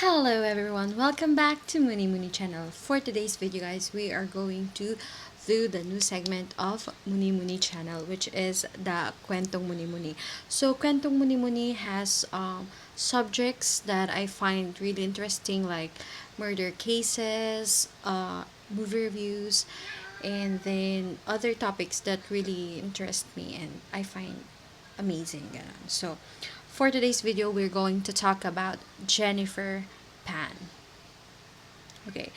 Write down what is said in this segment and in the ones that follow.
Hello everyone, welcome back to Muni-Muni channel. For today's video guys, we are going to do the new segment of Muni-Muni channel, which is the Kwentong Muni-Muni. So Kwentong Muni-Muni has subjects that I find really interesting, like murder cases, movie reviews, and then other topics that really interest me and I find amazing. So, for today's video, we're going to talk about Jennifer Pan. Okay,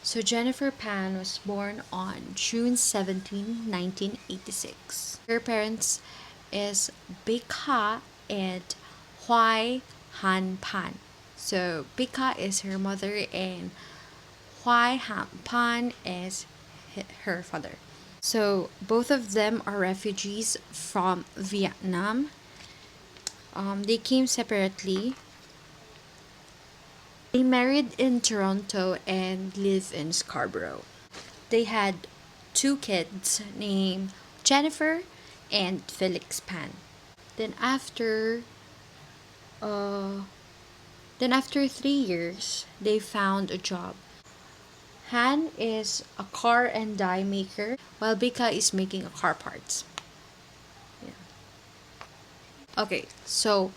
so Jennifer Pan was born on June 17, 1986. Her parents is Bika and Hoai Han Pan. So, Bika is her mother and Hoai Han Pan is her father. So, both of them are refugees from Vietnam. They came separately. They married in Toronto and live in Scarborough. They had two kids named Jennifer and Felix Pan. Then after uh then after 3 years, they found a job. Han is a car and die maker, while Bika is making a car parts. Yeah. Okay, so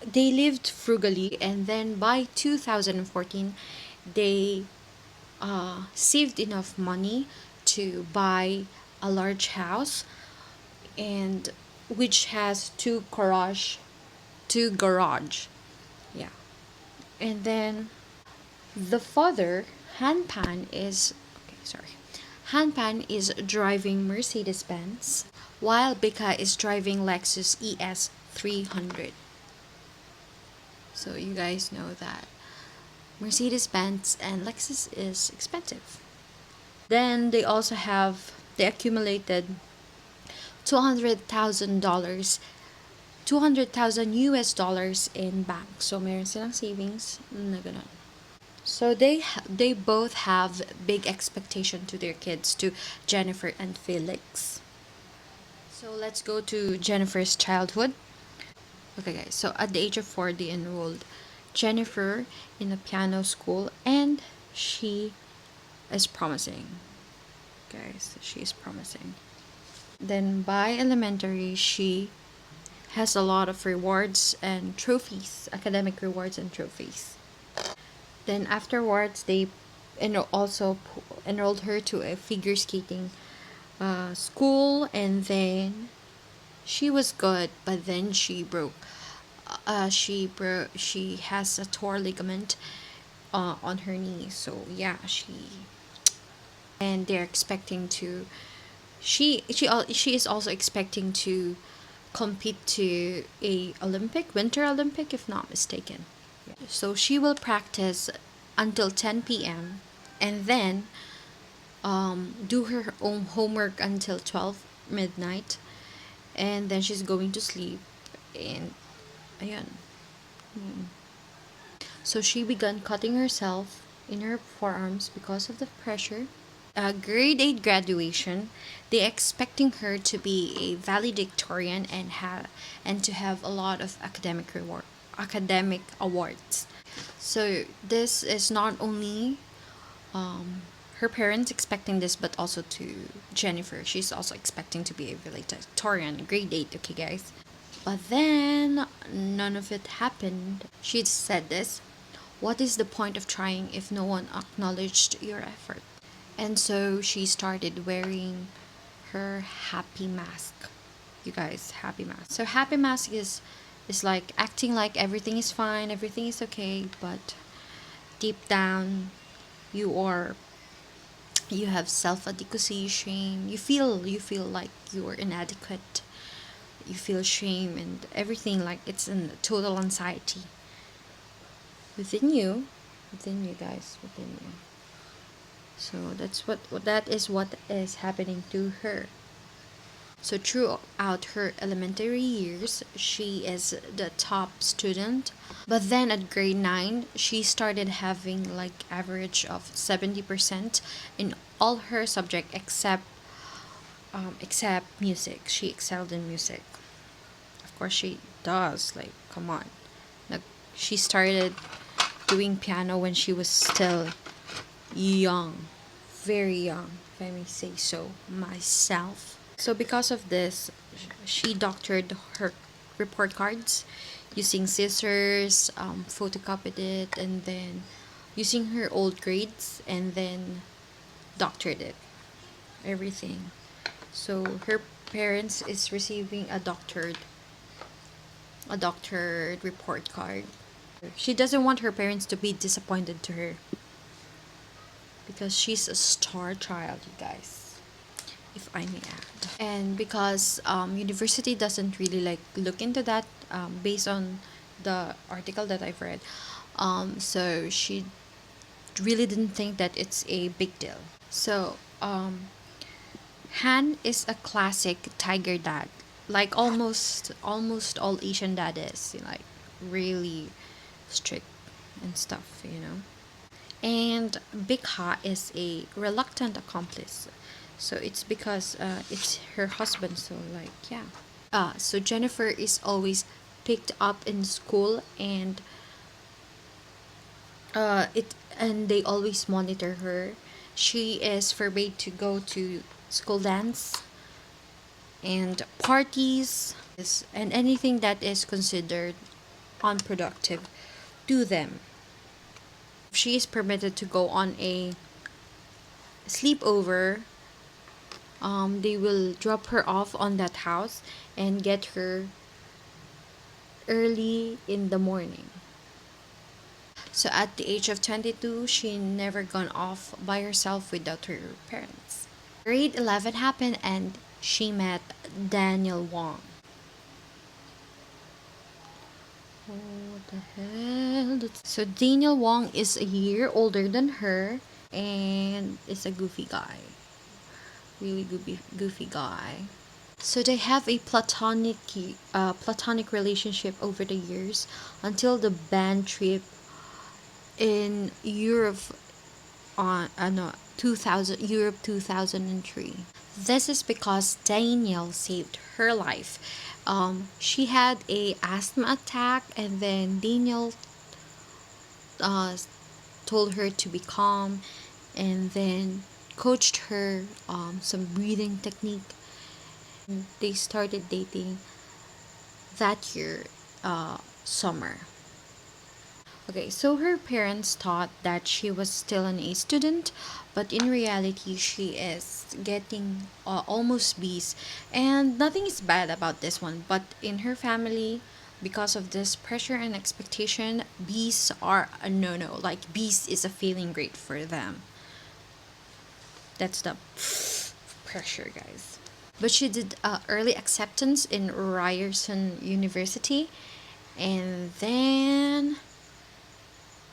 they lived frugally, and then by 2014 they saved enough money to buy a large house, and which has two garage. Yeah. And then the father, hanpan is okay sorry hanpan is driving Mercedes Benz, while Bika is driving Lexus ES 300. So you guys know that Mercedes Benz and Lexus is expensive. Then they accumulated $200,000, 200,000 US dollars in bank. So meron silang savings na ganun. So they both have big expectation to their kids, to Jennifer and Felix. So let's go to Jennifer's childhood. Okay guys, so at the age of 4 they enrolled Jennifer in a piano school, and she is promising. Guys, she is promising. Then by elementary, she has a lot of rewards and trophies, academic rewards and trophies. Then afterwards, they also enrolled her to a figure skating school, and then she was good, but then she broke. She has a torn ligament on her knee. So yeah, and they're expecting to. She is also expecting to compete to a Winter Olympic, if not mistaken. So she will practice until 10 p.m. and then do her own homework until 12 midnight, and then she's going to sleep. And ayan. So she began cutting herself in her forearms because of the pressure. Grade 8 graduation, they expecting her to be a valedictorian and to have a lot of academic awards. So this is not only her parents expecting this, but also to Jennifer. She's also expecting to be a valedictorian, grade 8, okay guys. But then none of it happened. She said this: what is the point of trying if no one acknowledged your effort? And so she started wearing her happy mask. You guys, happy mask. So happy mask is like acting like everything is fine, everything is okay, but deep down you have self-adequacy, shame. You feel like you're inadequate. You feel shame and everything, like it's in total anxiety within you, guys, within you. So that is what is happening to her. So throughout her elementary years, she is the top student. But then at grade 9, she started having like average of 70% in all her subject except music. She excelled in music. Of course she does. Like, come on. she started doing piano when she was still young, very young, if I may say so myself. So because of this, she doctored her report cards using scissors, photocopied it, and then using her old grades, and then doctored it, everything. So her parents is receiving a doctored report card. She doesn't want her parents to be disappointed to her because she's a star child, you guys, if I may add. And because university doesn't really like look into that, based on the article that I've read, so she really didn't think that it's a big deal. So Han is a classic tiger dad, like almost all Asian dad is, like really strict and stuff. And Big Ha is a reluctant accomplice. So it's because it's her husband, so like yeah. So Jennifer is always picked up in school, and they always monitor her. She is forbade to go to school dance and parties and anything that is considered unproductive to them. She is permitted to go on a sleepover. They will drop her off on that house and get her early in the morning. So at the age of 22, she never gone off by herself without her parents. Grade 11 happened and she met Daniel Wong. What the hell? So Daniel Wong is a year older than her and is a goofy guy. Really goofy guy. So they have a platonic relationship over the years until the band trip in Europe on no 2000 Europe 2003. This is because Daniel saved her life. She had a asthma attack, and then Daniel uh, told her to be calm, and then coached her some breathing technique. And they started dating that year, summer. Okay, so her parents thought that she was still an A student, but in reality, she is getting almost B's. And nothing is bad about this one, but in her family, because of this pressure and expectation, B's are a no no. Like, B's is a failing grade for them. That's the pressure, guys. But she did early acceptance in Ryerson University, and then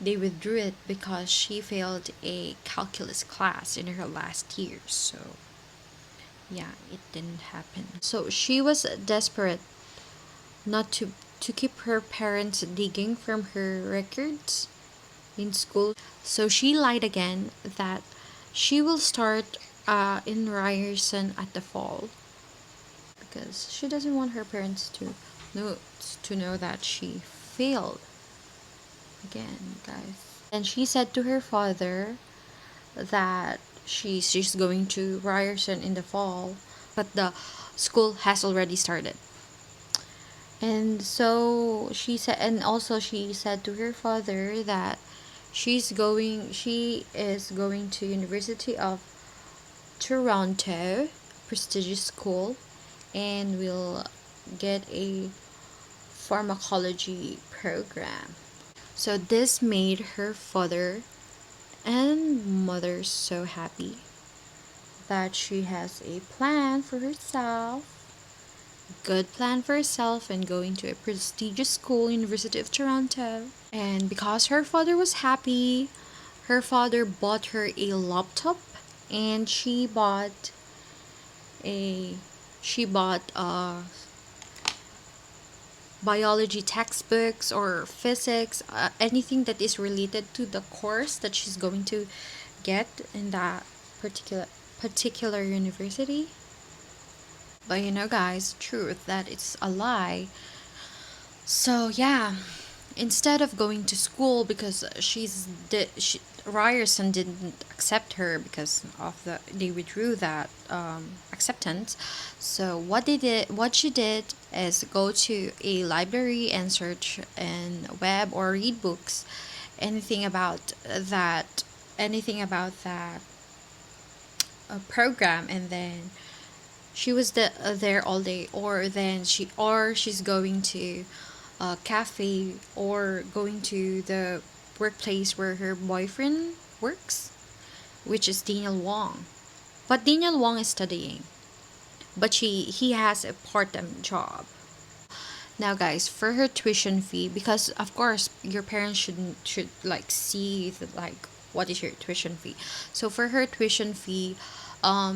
they withdrew it because she failed a calculus class in her last year. So yeah, it didn't happen. So she was desperate not to keep her parents digging from her records in school. So she lied again that she will start in Ryerson at the fall because she doesn't want her parents to know that she failed again, guys. And she said to her father that she's going to Ryerson in the fall, but the school has already started. And so she said to her father that she is going to University of Toronto, prestigious school, and will get a pharmacology program. So this made her father and mother so happy that she has a plan for herself, good plan for herself, and going to a prestigious school, University of Toronto. And because her father was happy, her father bought her a laptop, and she bought biology textbooks or physics, anything that is related to the course that she's going to get in that particular university. But guys, truth that it's a lie. So yeah, instead of going to school because Ryerson didn't accept her because of they withdrew that acceptance. So what she did is go to a library and search in web or read books, anything about that, anything about that program, and then she was there all day, or then she's going to a cafe or going to the workplace where her boyfriend works, which is Daniel Wong. But Daniel Wong is studying, but he has a part-time job. Now, guys, for her tuition fee, because of course your parents should like see the, like, what is your tuition fee. So for her tuition fee,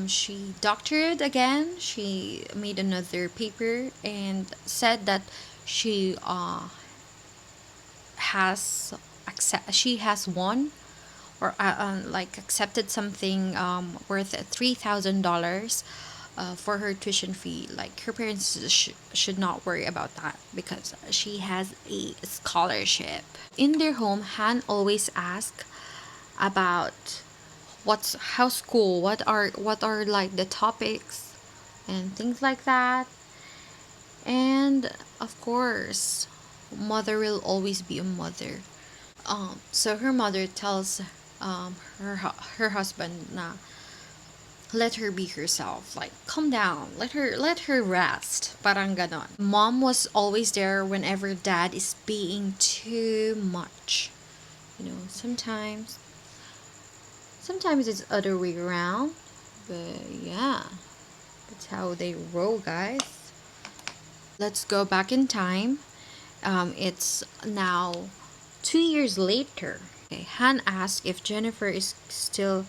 she doctored again. She made another paper and said that she she has won or like accepted something worth $3,000 for her tuition fee. Like her parents should not worry about that because she has a scholarship. In their home, Han always asks about what's how school, what are like the topics and things like that. And of course, mother will always be a mother. So her mother tells her husband na let her be herself, like calm down, let her rest, parang ganon. Mom was always there whenever dad is being too much. Sometimes it's other way around, but yeah, that's how they roll, guys. Let's go back in time. It's now 2 years later. Okay, Han asks if Jennifer is still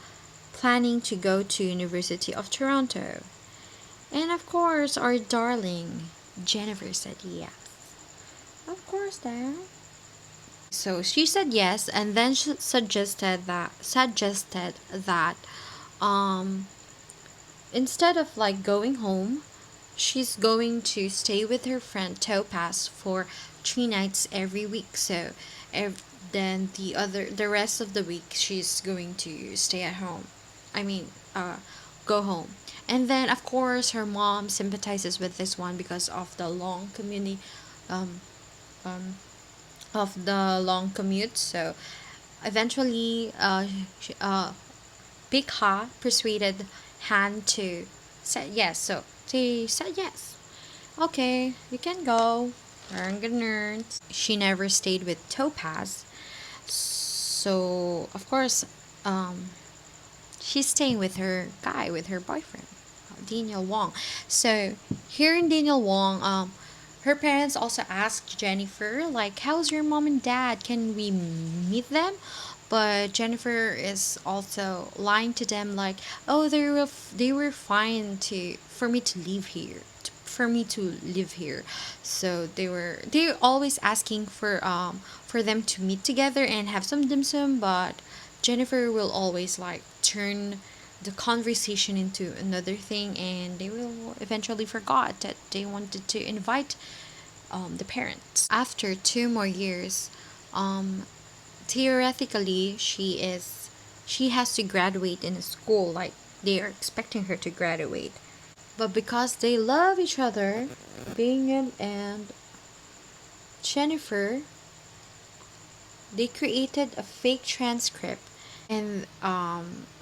planning to go to University of Toronto. And of course, our darling Jennifer said yes. Of course, Dad. So she said yes, and then she suggested that instead of like going home, she's going to stay with her friend Topaz for 3 nights every week. So then the rest of the week she's going to stay at home. I mean, go home. And then of course her mom sympathizes with this one because of the long um, um, commute. So eventually, Big Ha persuaded Han to say yes. So she said yes. Okay, you can go. We're gonna. She never stayed with Topaz, so of course, she's staying with her guy, with her boyfriend, Daniel Wong. So here in Daniel Wong, her parents also asked Jennifer, like, how's your mom and dad? Can we meet them? But Jennifer is also lying to them, like, oh, they were fine to for me to live here, for me to live here. So they're always asking for them to meet together and have some dim sum, but Jennifer will always like turn the conversation into another thing, and they will eventually forgot that they wanted to invite the parents. After 2 more years, um, theoretically she has to graduate in a school, like they are expecting her to graduate. But because they love each other, Bingham and Jennifer, they created a fake transcript. And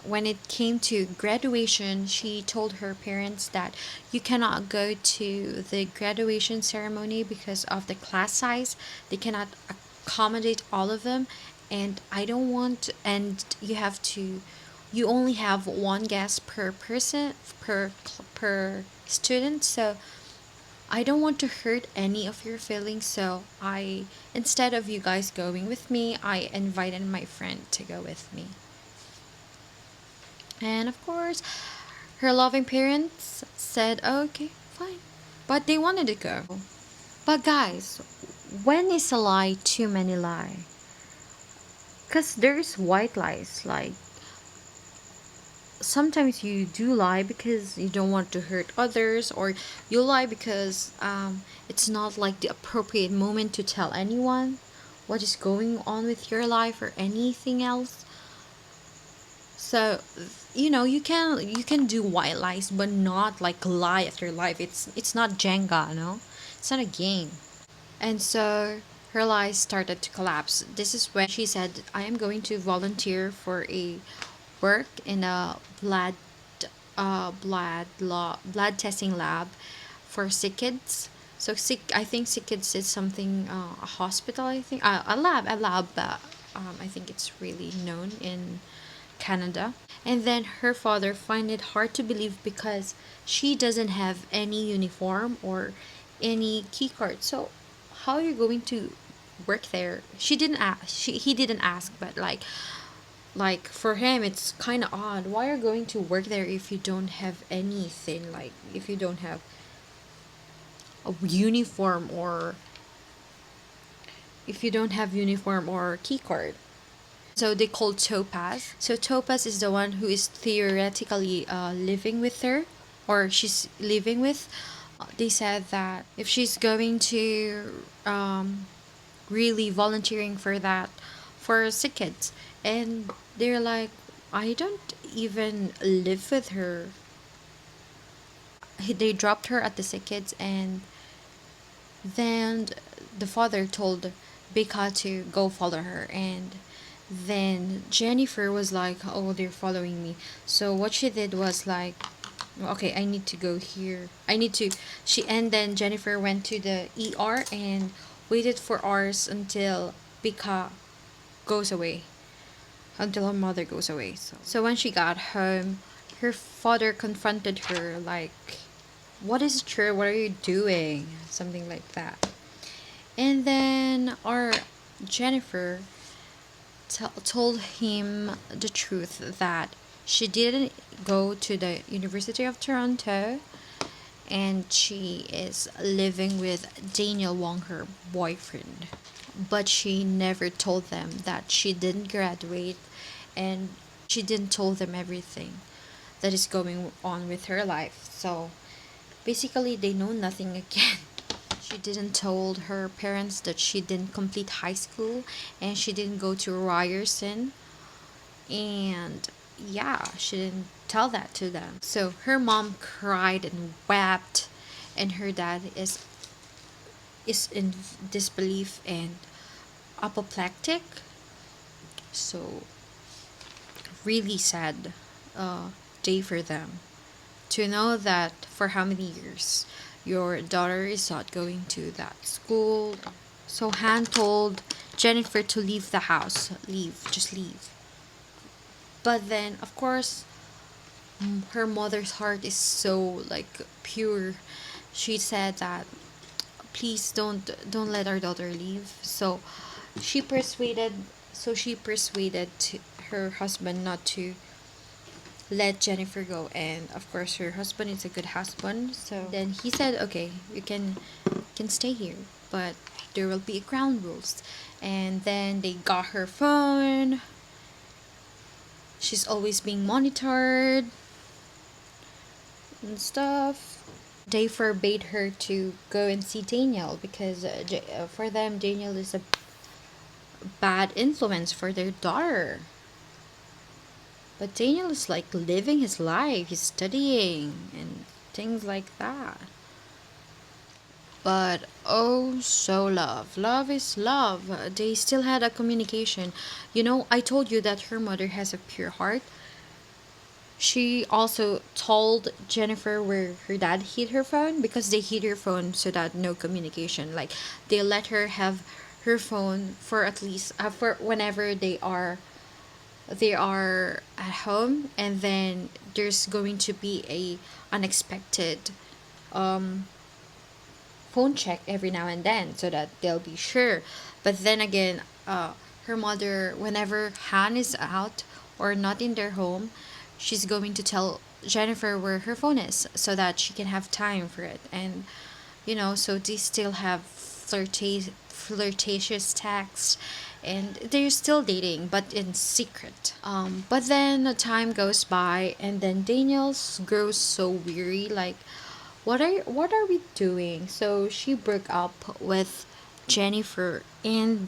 when it came to graduation, she told her parents that you cannot go to the graduation ceremony because of the class size. They cannot accommodate all of them, and I don't want. And you only have one guest per person per student. So I don't want to hurt any of your feelings, so instead of you guys going with me, I invited my friend to go with me. And of course, her loving parents said, okay, fine. But they wanted to go. But guys, when is a lie too many lie? Because there's white lies, like sometimes you do lie because you don't want to hurt others, or you lie because it's not like the appropriate moment to tell anyone, what is going on with your life or anything else. So, you can do white lies, but not like lie after life. It's not Jenga, no, it's not a game. And so her lies started to collapse. This is when she said, I am going to volunteer for a work in a blood testing lab for sick kids. So sick, I think sick kids is something, a hospital, I think, a lab. I think it's really known in Canada. And then her father find it hard to believe because she doesn't have any uniform or any key card. So how are you going to work there? She didn't ask. He didn't ask, but like for him it's kind of odd. Why are you going to work there if you don't have anything? Like if you don't have a uniform, or if you don't have uniform or key card. So they called Topaz. So Topaz is the one who is theoretically living with her, or she's living with. They said that if she's going to really volunteering for that, for sick kids, and they're like, I don't even live with her. They dropped her at the sick kids, and then the father told Becca to go follow her, and then Jennifer was like, oh, they're following me. So what she did was like, okay, I need to go here. I need to. And then Jennifer went to the ER and waited for hours until Becca goes away, until her mother goes away. So when she got home, her father confronted her like, what is true? What are you doing? Something like that. And then our Jennifer told him the truth that she didn't go to the University of Toronto, and she is living with Daniel Wong, her boyfriend. But she never told them that she didn't graduate, and she didn't tell them everything that is going on with her life. So basically they know nothing again. She didn't told her parents that she didn't complete high school and she didn't go to Ryerson, and yeah, she didn't tell that to them. So her mom cried and wept, and her dad is in disbelief and apoplectic. So really sad day for them to know that for how many years your daughter is not going to that school. So Han told Jennifer to leave the house. Leave, just leave. But then, of course, her mother's heart is so like pure. She said that please don't let our daughter leave. She persuaded she persuaded her husband not to let Jennifer go, and of course her husband is a good husband. So then he said, okay, you can stay here, but there will be ground rules. And then they got her phone. She's always being monitored and stuff. They forbade her to go and see Daniel because for them Daniel is a bad influence for their daughter. But Daniel is like living his life, he's studying and things like that. But oh, so love is love. They still had a communication. I told you that her mother has a pure heart. She also told Jennifer where her dad hid her phone, because they hid her phone so that no communication. Like they let her have her phone for at least for whenever they are at home, and then there's going to be a unexpected phone check every now and then so that they'll be sure. But then again, her mother, whenever Han is out or not in their home, she's going to tell Jennifer where her phone is so that she can have time for it. And so they still have flirtatious texts, and they're still dating but in secret. But then the time goes by, and then Daniel grows so weary, like what are we doing? So she broke up with Jennifer, and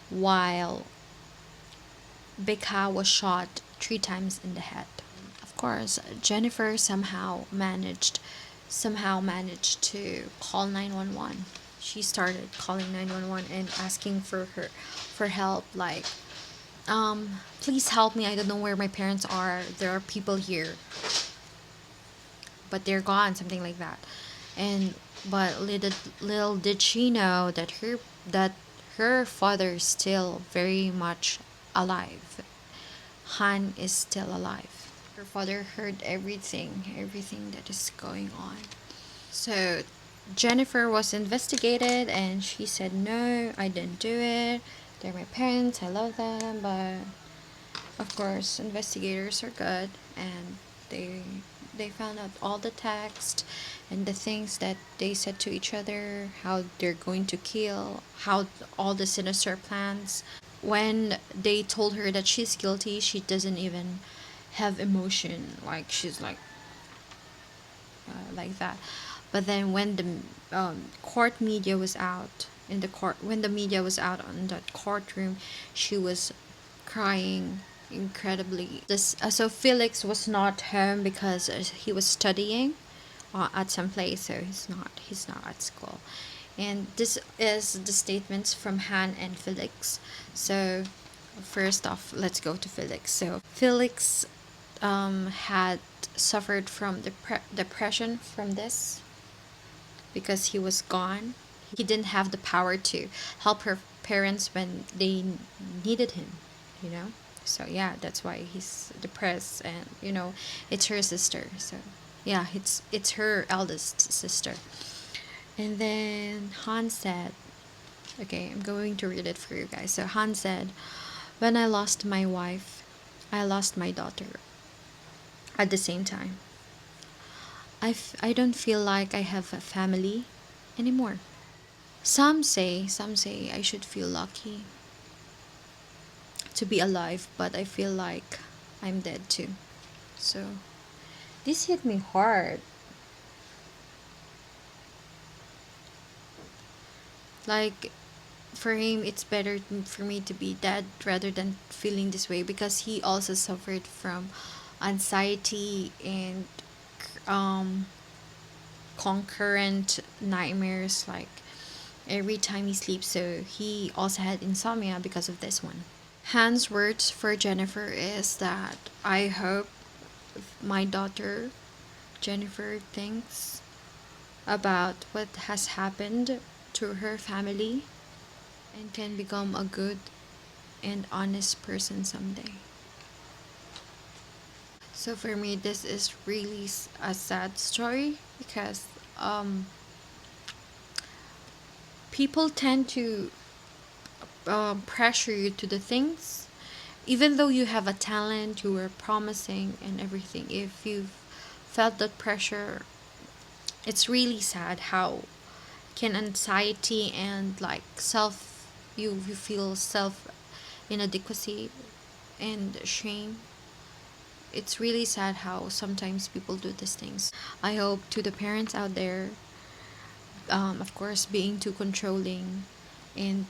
while Becca was shot 3 times in the head. Of course, Jennifer somehow managed to call 911. She started calling 911 and asking for help, like, please help me. I don't know where my parents are. There are people here, but they're gone, something like that. And but little did she know that her father is still very much alive. Han is still alive. Her father heard everything that is going on. So Jennifer was investigated and she said, no, I didn't do it. They're my parents, I love them. But of course, investigators are good, and they they found out all the text and the things that they said to each other, how they're going to kill, how all the sinister plans. When they told her that she's guilty, she doesn't even have emotion, like she's like that. But then when the court media was out in the court, when the media was out on that courtroom, she was crying incredibly. This so Felix was not home because he was studying at some place, so he's not at school. And this is the statements from Han and Felix. So first off, let's go to Felix. So Felix had suffered from depression from this because he was gone. He didn't have the power to help her parents when they needed him, you know? So yeah, that's why he's depressed, and it's her sister. So yeah, it's her eldest sister. And then Han said, okay, I'm going to read it for you guys. So Han said, when I lost my wife, I lost my daughter at the same time. I don't feel like I have a family anymore. Some say I should feel lucky to be alive, but I feel like I'm dead too. So this hit me hard. Like, for him, it's better for me to be dead rather than feeling this way, because he also suffered from anxiety and um concurrent nightmares, like every time he sleeps. So he also had insomnia because of this one. Han's words for Jennifer is that I hope my daughter Jennifer thinks about what has happened to her family and can become a good and honest person someday. So for me, this is really a sad story, because people tend to pressure you to the things, even though you have a talent, you were promising and everything. If you've felt that pressure, it's really sad how can anxiety and like you feel self inadequacy and shame. It's really sad how sometimes people do these things. I hope to the parents out there, of course, being too controlling and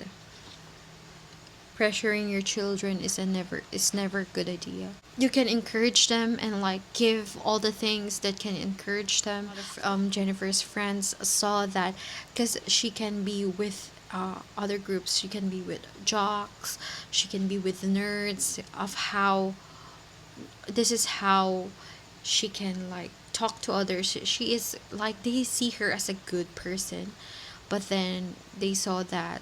pressuring your children is never a good idea. You can encourage them and like give all the things that can encourage them. A lot of Jennifer's friends saw that, because she can be with other groups, she can be with jocks, she can be with nerds, of how this is how she can like talk to others. She is like, they see her as a good person, but then they saw that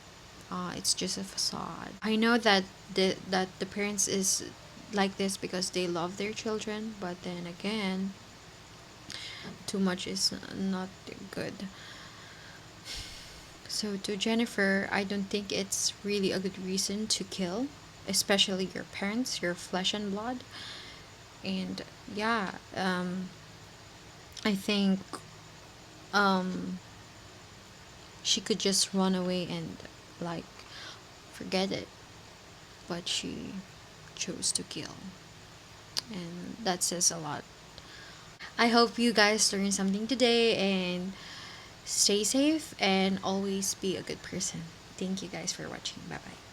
it's just a facade. I know that the parents is like this because they love their children, but then again, too much is not good. So to Jennifer, I don't think it's really a good reason to kill, especially your parents, your flesh and blood. And yeah, I think she could just run away and like forget it, but she chose to kill, and that says a lot. I hope you guys learned something today, and stay safe and always be a good person. Thank you guys for watching. Bye bye.